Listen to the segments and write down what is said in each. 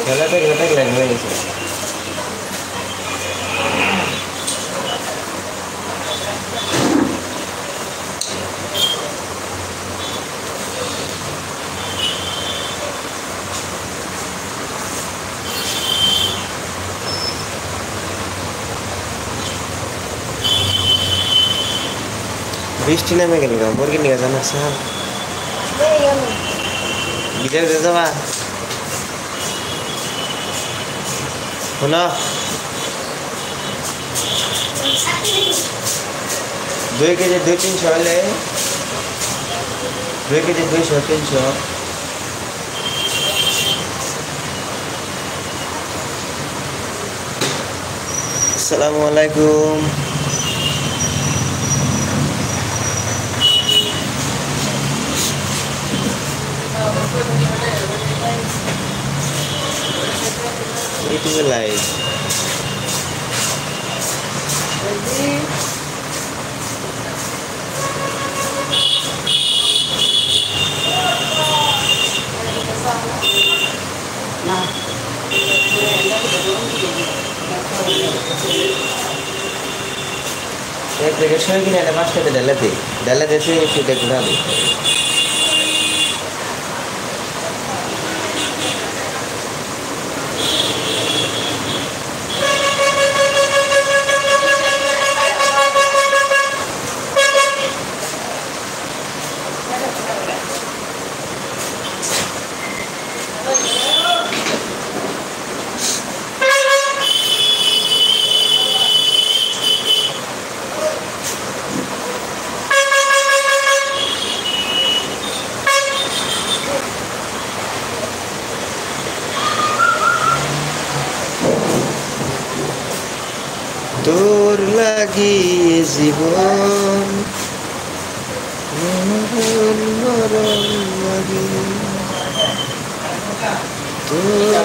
খেলাটা লাইন হয়ে গেছে। বৃষ্টি নেমে গেল গা বর্গি নিয়ে জানা স্যার বিদেশ দিয়ে যাবা শোনো 2 কেজি 200-300 হলে 2 কেজি 200-300 আসসালামু আলাইকুম ইউটিউবে লাইভ एक पैकेट शो की नहीं पाँच के डाले थे फिर देख उठा दी তোর লাগি জীবন মরণ লাগি তোরা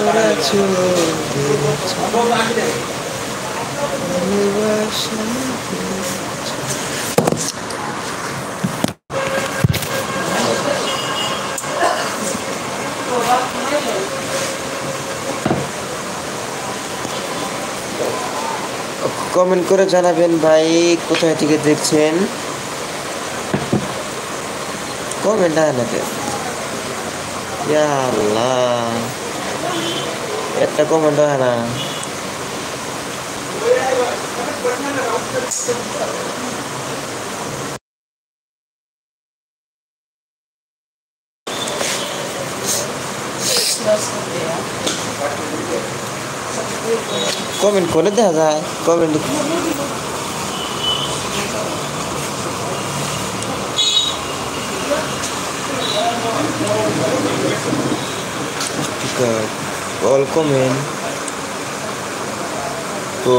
কমেন্ট করে জানাবেন ভাই কোথায় থেকে দেখছেন কমেন্ট আনাতে ইয়া আল্লাহ একটা কমেন্ট হয় না কমেন্ট করে দেখা যায় কমেন্ট all comment go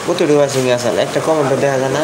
কতটুকু আছে আসলে একটা কমেন্ট দেখা যায় না